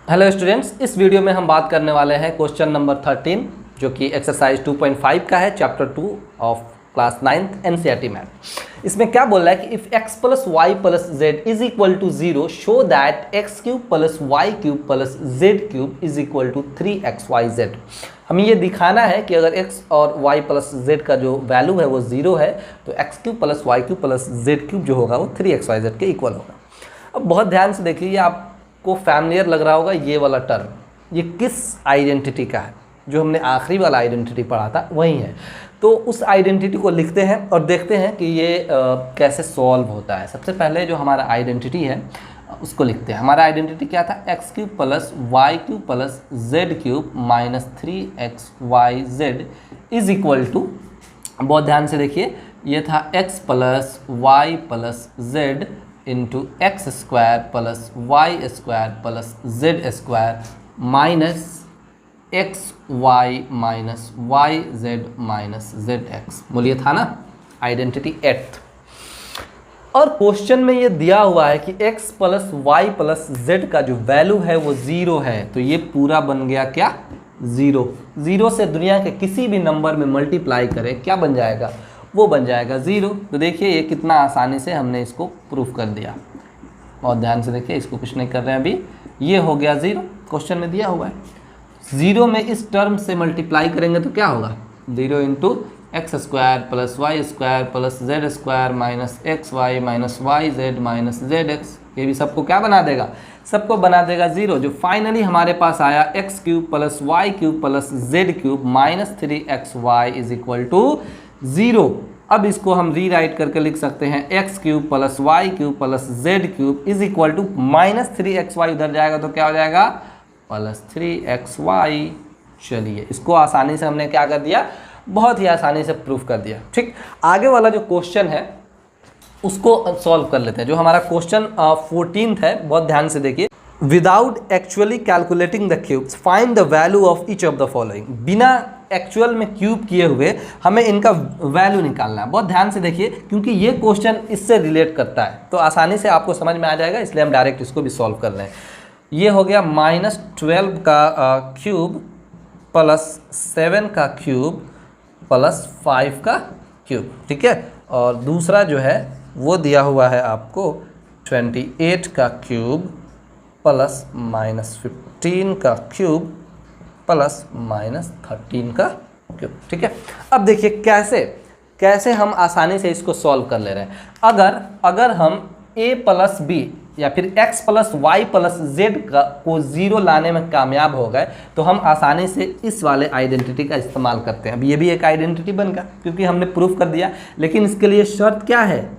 Hello students, इस video में हम बात करने वाले हैं क्वेश्चन नंबर 13 जो कि एक्सरसाइज 2.5 का है, chapter 2 of class 9th NCERT math. इसमें क्या बोल रहा है कि if x plus Y plus Z is equal to 0 show that X cube plus Y cube plus Z cube is equal to 3xyz। हमें ये दिखाना है कि अगर x और y प्लस z का जो वैल्यू है वो 0 है तो x cube plus Y cube plus Z cube जो होगा वो 3xyz के इक्वल होगा। अब बहुत ध्यान से देखिए, ये आपको फैमिलियर लग रहा होगा ये वाला टर्म, ये किस आइडेंटिटी का है? जो हमने आखिरी वाला आइडेंटिटी पढ़ा था वही है। तो उस आइडेंटिटी को लिखते हैं और देखते हैं कि ये कैसे सॉल्व होता है। सबसे पहले जो हमारा आइडेंटिटी है उसको लिखते हैं। हमारा आइडेंटिटी क्या था? X cube plus Y cube plus Z cube minus 3xyz is equal to, बहुत ध्यान से देखिए, ये था X plus Y plus Z into X square plus Y square plus Z square minus X Y minus Y Z minus Z X. बोलिए था ना identity 8th। और क्वेश्चन में ये दिया हुआ है कि x plus Y plus Z का जो वैल्यू है वो 0 है, तो ये पूरा बन गया क्या? 0। 0 से दुनिया के किसी भी नंबर में मल्टीप्लाई करें क्या बन जाएगा? वो बन जाएगा 0। तो देखिए ये कितना आसानी से हमने इसको प्रूफ कर दिया। बहुत ध्यान से देखिए, इसको कुछ नहीं कर रहे हैं अभी, ये हो गया 0, क्वेश्चन में दिया हुआ है। 0 में इस टर्म से मल्टीप्लाई करेंगे तो क्या होगा? 0 into X square plus Y square plus Z square minus X Y minus Y Z minus Z X. ये भी सबको क्या बना देगा? सबको बना देगा 0। जो फाइनली हमारे पास आया X cube plus Y cube plus Z cube minus 3xy is equal to 0। अब इसको हम रीराइट करके लिख सकते हैं X cube plus Y cube plus Z cube is equal to minus 3xy, उधर जाएगा तो क्या हो जाएगा? Plus 3xy। चलिए इसको आसानी से हमने क्या कर दिया? बहुत ही आसानी से प्रूफ कर दिया। ठीक, आगे वाला जो क्वेश्चन है उसको सॉल्व कर लेते हैं। जो हमारा क्वेश्चन 14th है, बहुत ध्यान से देखिए। Without actually calculating the cubes find the value of each of the following. बिना एक्चुअल में क्यूब किए हुए हमें इनका वैल्यू निकालना है। बहुत ध्यान से देखिए क्योंकि ये क्वेश्चन इससे रिलेट करता है तो आसानी से आपको समझ में आ जाएगा, इसलिए हम डायरेक्ट इसको भी सॉल्व कर रहे हैं। ये हो गया -12 का क्यूब प्लस 7 का क्यूब प्लस 5 का क्यूब। ठीक है, और दूसरा जो है वो दिया हुआ है आपको 28 का क्यूब प्लस -15 का क्यूब प्लस -13 का क्यूब। ठीक है, अब देखिए कैसे हम आसानी से इसको सॉल्व कर ले रहे हैं। अगर हम a प्लस बी या फिर x plus Y plus Z को 0 लाने में कामयाब हो गए तो हम आसानी से इस वाले आइडेंटिटी का इस्तेमाल करते हैं। अब ये भी एक आइडेंटिटी बन गया क्योंकि हमने प्रूफ कर दिया, लेकिन इसके लिए शर्त क्या है?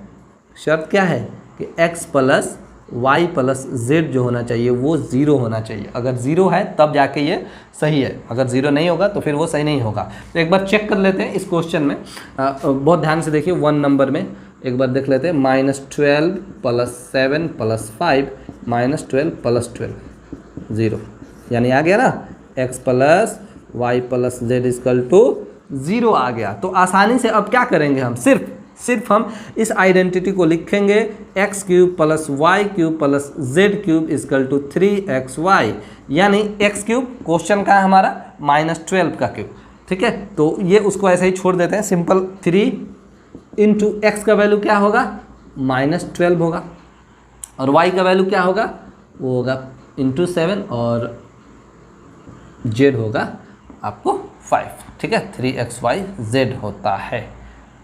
शर्त क्या है कि x plus Y plus Z जो होना चाहिए वो 0 होना चाहिए। अगर 0 है तब जाके ये सही है, अगर 0 नहीं होगा तो फिर वो सही नहीं होगा। तो एक बार चेक कर लेते हैं इस क्वेश्चन में। बहुत ध्यान से देखिए 1 नंबर में एक बार देख लेते हैं। -12 प्लस 7 प्लस 5 -12 प्लस 12 0, यानी आ गया ना x plus Y plus Z equal to 0 आ गया। तो आसानी से अब क्या करेंगे? हम सिर्फ हम इस आइडेंटिटी को लिखेंगे X cube plus Y cube plus Z cube equal to 3xy, यानी एक्स क्यूब क्वेश्चन का है हमारा -12 का क्यूब। ठीक है, तो ये उसको ऐसे ही छोड़ देते हैं। सिंपल 3 इंटू एक्स का वैल्यू क्या होगा? -12 होगा, और y का वैल्यू क्या होगा? वो होगा इंटू 7, और z होगा आपको 5। ठीक है, 3xyz होता है।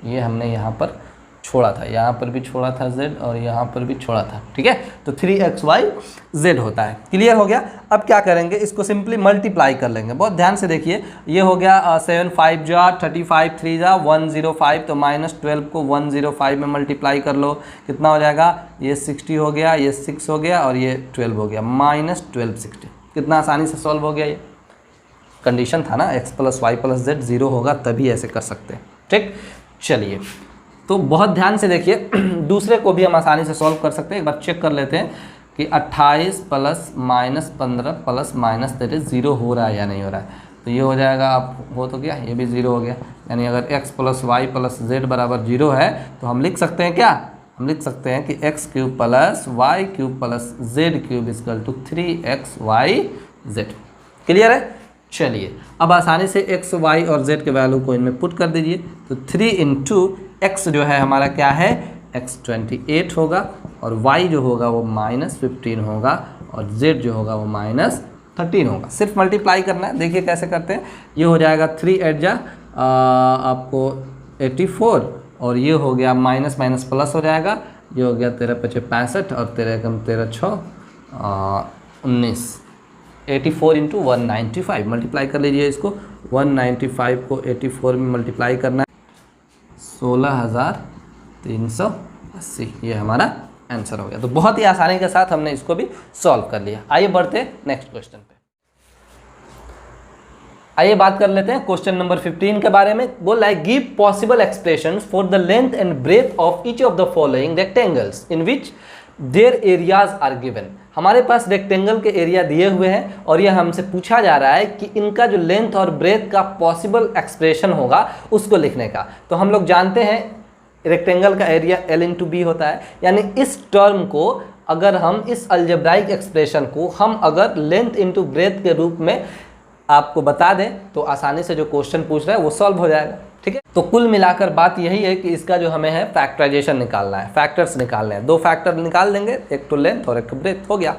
ये हमने यहाँ पर छोड़ा था, यहाँ पर भी छोड़ा था z और यहाँ पर भी छोड़ा था। ठीक है, तो 3xyz होता है। क्लियर हो गया? अब क्या करेंगे? इसको सिंपली मल्टीप्लाई कर लेंगे। बहुत ध्यान से देखिए, ये हो गया 7 5 जा 35 3 जा 105, तो -12 को 105 में मल्टीप्लाई कर लो, कितना हो जाएगा? ये 60 हो गया, ये 6 हो गया और ये 12 हो गया, -12 60। कितना आसानी से सॉल्व हो गया। ये कंडीशन था ना, x plus Y plus Z 0 होगा तभी ऐसे कर सकते हैं। ठीक, चलिए तो बहुत ध्यान से देखिए दूसरे को भी हम आसानी से सॉल्व कर सकते हैं। एक बार चेक कर लेते हैं कि 28 प्लस -15 प्लस -13 0 हो रहा है या नहीं हो रहा है। तो ये हो जाएगा, आप हो तो गया, ये भी 0 हो गया। यानी अगर x plus Y plus Z बराबर 0 है तो हम लिख सकते हैं क्या? हम लिख सकते हैं कि X cube plus Y cube plus Z cube is equal to 3xyz। Clear है? चलिए अब आसानी से x, y और z के वैल्यू को इनमें पुट कर दीजिए। तो 3 इंटू एक्स जो है हमारा क्या है, x 28 होगा, और y जो होगा वो -15 होगा, और z जो होगा वो -13 होगा। सिर्फ मल्टीप्लाई करना है। देखिए कैसे करते हैं। ये हो जाएगा 3 8 जा आपको 84, और ये हो गया माइनस माइनस प्लस हो जाएगा, ये हो गया 13 × 5 65 और 13 × 13 6 19। 84 इंटू 195 मल्टीप्लाई कर लीजिए इसको। 195 को 84 में मल्टीप्लाई करना है, 16,380। ये हमारा आंसर हो गया। तो बहुत ही आसानी के साथ हमने इसको भी सॉल्व कर लिया। आइए बढ़ते हैं नेक्स्ट क्वेश्चन पे। आइए बात कर लेते हैं क्वेश्चन नंबर 15 के बारे में। बोल रहा है give possible expressions for the length and breadth of each of the following rectangles in which their areas are given. हमारे पास रेक्टेंगल के एरिया दिए हुए हैं और यह हमसे पूछा जा रहा है कि इनका जो लेंथ और ब्रेथ का पॉसिबल एक्सप्रेशन होगा उसको लिखने का। तो हम लोग जानते हैं रेक्टेंगल का एरिया L × B होता है, यानी इस टर्म को अगर हम इस अलजेब्राइक एक्सप्रेशन को हम अगर लेंथ इंटू ब्रेथ के रूप में आपको बता दें तो आसानी से जो क्वेश्चन पूछ रहा है वो सॉल्व हो जाएगा। ठीक है, तो कुल मिलाकर बात यही है कि इसका जो हमें है फैक्टराइजेशन निकालना है, फैक्टर्स निकालने हैं। 2 फैक्टर निकाल देंगे, एक तो लेंथ और एक तो ब्रेथ, हो गया।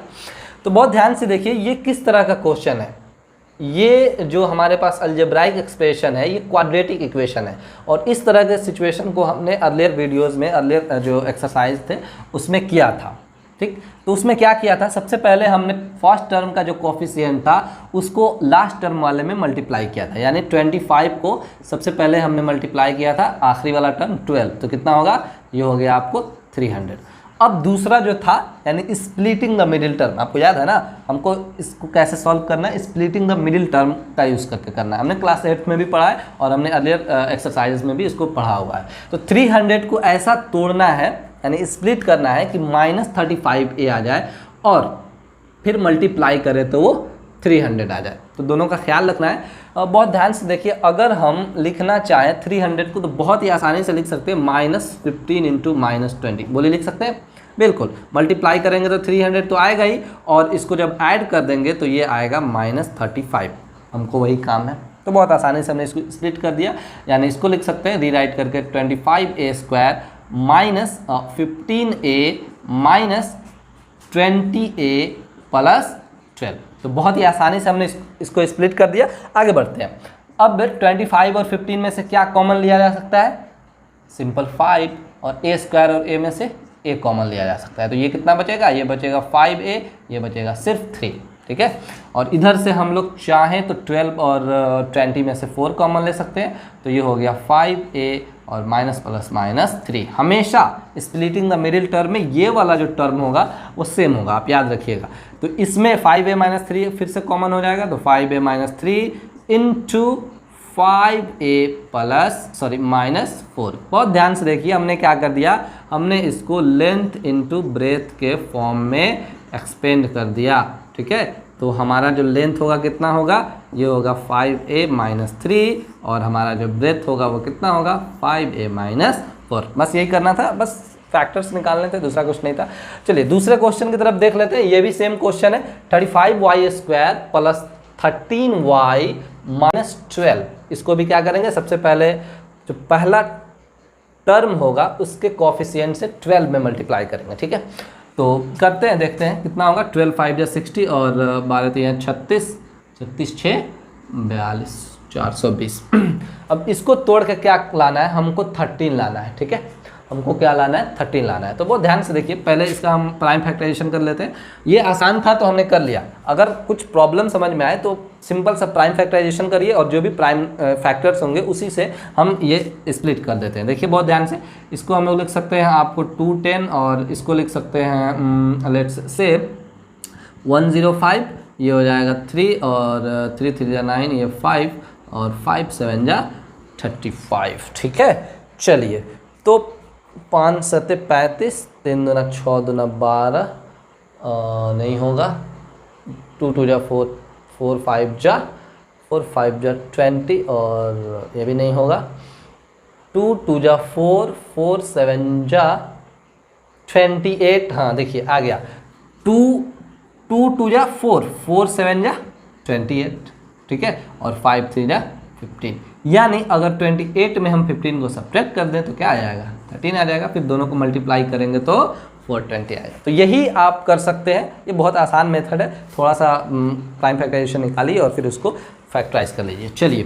तो बहुत ध्यान से देखिए ये किस तरह का क्वेश्चन है। ये जो हमारे पास अलजेब्राइक एक्सप्रेशन है ये क्वाड्रेटिक इक्वेशन है, और इस तरह के सिचुएशन को हमने अर्लियर वीडियोज़ में, अर्लियर जो एक्सरसाइज थे उसमें किया था। ठीक, तो उसमें क्या किया था, सबसे पहले हमने फर्स्ट टर्म का जो कोफिशिएंट था उसको लास्ट टर्म वाले में मल्टीप्लाई किया था, यानी 25 को सबसे पहले हमने मल्टीप्लाई किया था, आखिरी वाला टर्म 12, तो कितना होगा, ये हो गया आपको 300। अब दूसरा जो था यानी स्प्लिटिंग द मिडिल टर्म, आपको याद है ना हमको इसको कैसे सॉल्व करना है, स्प्लिटिंग द मिडिल टर्म का यूज़ करके करना है। हमने क्लास 8 में भी पढ़ा है और हमने अर्लियर एक्सरसाइज में भी इसको पढ़ा हुआ है। तो 300 को ऐसा तोड़ना है, यानी स्प्लिट करना है कि -35a आ जाए और फिर मल्टीप्लाई करें तो वो 300 आ जाए। तो दोनों का ख्याल रखना है। बहुत ध्यान से देखिए, अगर हम लिखना चाहें 300 को तो बहुत ही आसानी से लिख सकते हैं, -15 × -20। बोलिए लिख सकते हैं, बिल्कुल। मल्टीप्लाई करेंगे तो 300 तो आएगा ही, और इसको जब ऐड कर देंगे तो ये आएगा -35। हमको वही काम है, तो बहुत आसानी से हमने इसको स्प्लिट कर दिया। यानी इसको लिख सकते हैं रीराइट करके 25a² -15a -20a + 12। तो बहुत ही आसानी से हमने इसको स्प्लिट कर दिया। आगे बढ़ते हैं। अब 25 और 15 में से क्या कॉमन लिया जा सकता है, सिंपल 5, और a² और a में से a कॉमन लिया जा सकता है। तो ये कितना बचेगा, ये बचेगा 5a, ये बचेगा सिर्फ 3। ठीक है, और इधर से हम लोग चाहें तो 12 और 20 में से 4 कॉमन ले सकते हैं। तो ये हो गया 5a और माइनस प्लस -3। हमेशा स्प्लिटिंग द मिडिल टर्म में ये वाला जो टर्म होगा वो सेम होगा, आप याद रखिएगा। तो इसमें 5a - 3 फिर से कॉमन हो जाएगा, तो 5a - 3 इंटू 5a -4। बहुत ध्यान से देखिए, हमने क्या कर दिया, हमने इसको लेंथ इंटू ब्रेथ के फॉर्म में एक्सपेंड कर दिया। ठीक है, तो हमारा जो लेंथ होगा कितना होगा, ये होगा 5a - 3, और हमारा जो ब्रेथ होगा वो कितना होगा 5a - 4। बस यही करना था, बस फैक्टर्स निकालने थे, दूसरा कुछ नहीं था। चलिए दूसरे क्वेश्चन की तरफ देख लेते हैं। ये भी सेम क्वेश्चन है, 35y² + 13y - 12। इसको भी क्या करेंगे, सबसे पहले जो पहला टर्म होगा उसके कोफिशिएंट से 12 में मल्टीप्लाई करेंगे। ठीक है, तो करते हैं, देखते हैं कितना होगा। 12 × 5 = 60 और 12 × 3 = 36, 36 × 6 = 42, 420। अब इसको तोड़ के क्या लाना है, हमको 13 लाना है। ठीक है, हमको क्या लाना है, 13 लाना है। तो बहुत ध्यान से देखिए, पहले इसका हम प्राइम फैक्टराइजेशन कर लेते हैं। ये आसान था तो हमने कर लिया। अगर कुछ प्रॉब्लम समझ में आए तो सिंपल सा प्राइम फैक्टराइजेशन करिए, और जो भी प्राइम फैक्टर्स होंगे उसी से हम ये स्प्लिट कर देते हैं। देखिए बहुत ध्यान से, इसको हम लोग लिख सकते हैं आपको 210, और इसको लिख सकते हैं लेट्स से 105, ये हो जाएगा 3, और 3 × 3 = 9, ये 5, और 5 × 7 = 35। ठीक है, चलिए तो 5 × 7 = 35, 3 × 2 = 6, 2 × 12 नहीं होगा, 2 × 2 = 4, 4 × 5 = 20, और ये भी नहीं होगा, 2 × 2 = 4, 4 × 7 = 28, हाँ देखिए आ गया 2 जा 4, 4 7 जा 28, ठीक है, और 5 3 जा 15। यानी अगर 28 में हम 15 को सब्ट्रैक्ट कर दें तो क्या आ जाएगा, 13 आ जाएगा। फिर दोनों को मल्टीप्लाई करेंगे तो 420 आएगा। तो यही आप कर सकते हैं, ये बहुत आसान मेथड है। थोड़ा सा प्राइम फैक्टराइजेशन निकालिए और फिर उसको फैक्टराइज कर लीजिए। चलिए,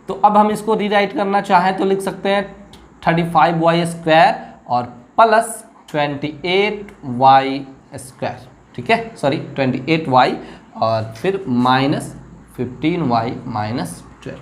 तो अब हम इसको रीराइट करना चाहें तो लिख सकते हैं 35y² और प्लस 28y², ठीक है, सॉरी 28y और फिर माइनस 15y माइनस 12।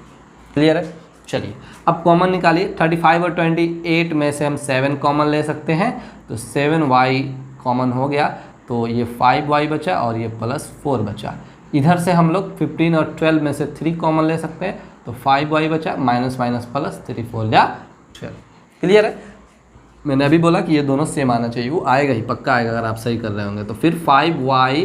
क्लियर है। चलिए अब कॉमन निकालिए। 35 और 28 में से हम 7 कॉमन ले सकते हैं, तो 7y कॉमन हो गया, तो ये 5y बचा और ये प्लस 4 बचा। इधर से हम लोग 15 और 12 में से 3 कॉमन ले सकते हैं, तो 5y बचा, माइनस माइनस प्लस, 3 4 जा 12। क्लियर है। मैंने अभी बोला कि ये दोनों सेम आना चाहिए, वो आएगा ही, पक्का आएगा अगर आप सही कर रहे होंगे। तो फिर 5y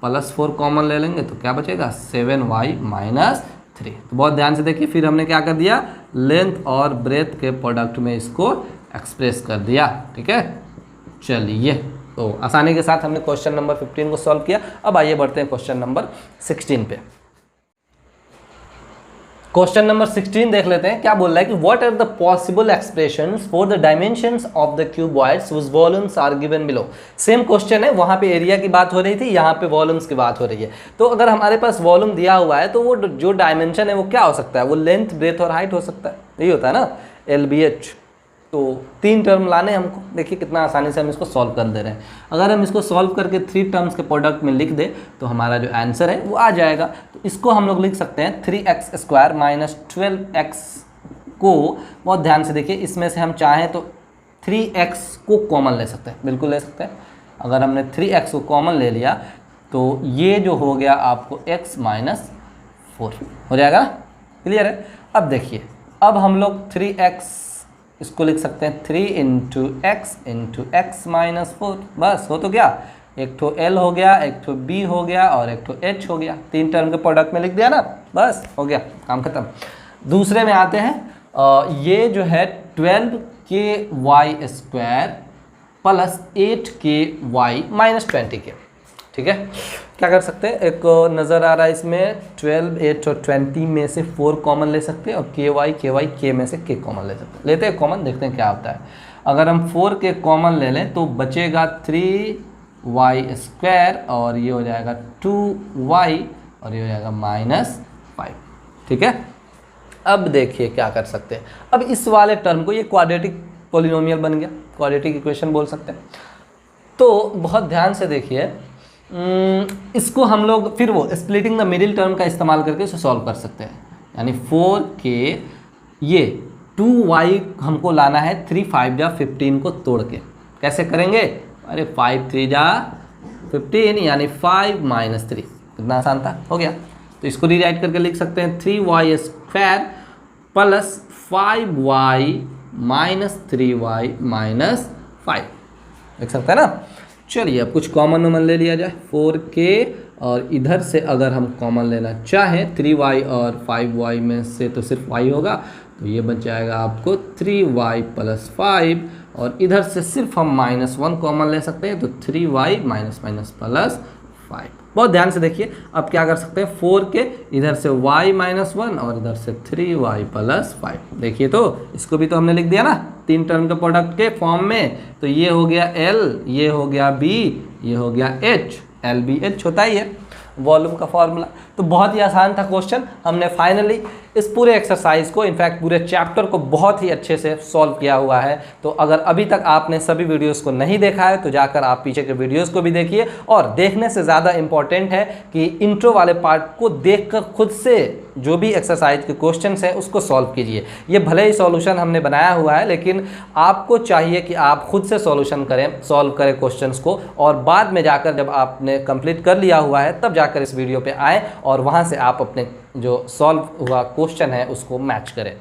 प्लस 4 कॉमन ले लेंगे तो क्या बचेगा, 7y माइनस 3। तो बहुत ध्यान से देखिए, फिर हमने क्या कर दिया, लेंथ और ब्रेथ के प्रोडक्ट में इसको एक्सप्रेस कर दिया, ठीक है। चलिए, तो आसानी के साथ हमने क्वेश्चन नंबर 15 को सॉल्व किया। अब आइए बढ़ते हैं क्वेश्चन नंबर 16 पे। क्वेश्चन नंबर 16 देख लेते हैं, क्या बोल रहा है कि what are the possible expressions for the dimensions of the cuboids which volumes are given below. Same question है, वहां पे एरिया की बात हो रही थी, यहाँ पे वॉल्यूम्स की बात हो रही है। तो अगर हमारे पास वॉल्यूम दिया हुआ है तो वो जो डायमेंशन है वो क्या हो सकता है, वो लेंथ, ब्रेथ और हाइट हो सकता है, यही होता है ना, LBH। तो 3 टर्म लाने हमको, देखिए कितना आसानी से हम इसको सॉल्व कर दे रहे हैं। अगर हम इसको सॉल्व करके 3 टर्म्स के प्रोडक्ट में लिख दे तो हमारा जो आंसर है वो आ जाएगा। तो इसको हम लोग लिख सकते हैं 3x² माइनस 12x को, बहुत ध्यान से देखिए, इसमें से हम चाहें तो 3x को कॉमन ले सकते हैं, बिल्कुल ले सकते हैं। अगर हमने 3x को कॉमन ले लिया तो ये जो हो गया आपको x माइनस 4 हो जाएगा। क्लियर है। अब देखिए, अब हम लोग 3x इसको लिख सकते हैं 3 इंटू एक्स माइनस 4, बस हो तो गया, एक तो L हो गया, एक तो B हो गया और एक तो H हो गया। 3 टर्म के प्रोडक्ट में लिख दिया ना, बस हो गया, काम खत्म। दूसरे में आते हैं, ये जो है 12ky² plus 8ky minus 20k, ठीक है। क्या कर सकते हैं, एक नज़र आ रहा है इसमें 12, 8 और 20 में से 4 कॉमन ले सकते हैं और k में से k कॉमन ले सकते हैं। लेते हैं कॉमन, देखते हैं क्या होता है। अगर हम 4k कॉमन ले लें तो बचेगा 3y² और ये हो जाएगा 2y और ये हो जाएगा माइनस 5, ठीक है। अब देखिए क्या कर सकते हैं, अब इस वाले टर्म को, ये क्वाड्रेटिक पॉलिनोमियल बन गया, क्वाड्रेटिक इक्वेशन बोल सकते हैं। तो बहुत ध्यान से देखिए, इसको हम लोग फिर वो स्प्लिटिंग द मिडिल टर्म का इस्तेमाल करके इसे सॉल्व कर सकते हैं। यानी 4k, ये 2y हमको लाना है 3 5 जा 15 को तोड़ के। कैसे करेंगे, अरे 5 3 जा 15 यानी 5 माइनस 3, कितना आसान था, हो गया। तो इसको रीराइट करके लिख सकते हैं 3y² plus 5y minus 3y minus 5, देख सकते हैं ना। चलिए अब कुछ कॉमन नंबर ले लिया जाए, 4k और इधर से अगर हम कॉमन लेना चाहें 3y और 5y में से तो सिर्फ y होगा, तो ये बच जाएगा आपको 3y प्लस 5 और इधर से सिर्फ हम -1 कॉमन ले सकते हैं, तो 3y माइनस माइनस प्लस 5। बहुत ध्यान से देखिए, अब क्या कर सकते हैं, 4k इधर से y -1 और इधर से 3y प्लस 5। देखिए तो इसको भी तो हमने लिख दिया ना 3 टर्म के प्रोडक्ट के फॉर्म में। तो ये हो गया L, ये हो गया B, ये हो गया H, LBH होता ही है वॉल्यूम का फॉर्मूला। तो बहुत ही आसान था क्वेश्चन। हमने फाइनली इस पूरे एक्सरसाइज को, इनफैक्ट पूरे चैप्टर को बहुत ही अच्छे से सॉल्व किया हुआ है। तो अगर अभी तक आपने सभी वीडियोस को नहीं देखा है तो जाकर आप पीछे के वीडियोस को भी देखिए, और देखने से ज़्यादा इम्पॉर्टेंट है कि इंट्रो वाले पार्ट को देखकर खुद से जो भी एक्सरसाइज के क्वेश्चंस हैं उसको सॉल्व कीजिए। ये भले ही सॉल्यूशन हमने बनाया हुआ है, लेकिन आपको चाहिए कि आप खुद से सॉल्यूशन करें, सॉल्व करें क्वेश्चंस को, और बाद में जाकर जब आपने कंप्लीट कर लिया हुआ है तब जाकर इस वीडियो पे आएँ और वहाँ से आप अपने जो सॉल्व हुआ क्वेश्चन है उसको मैच करें।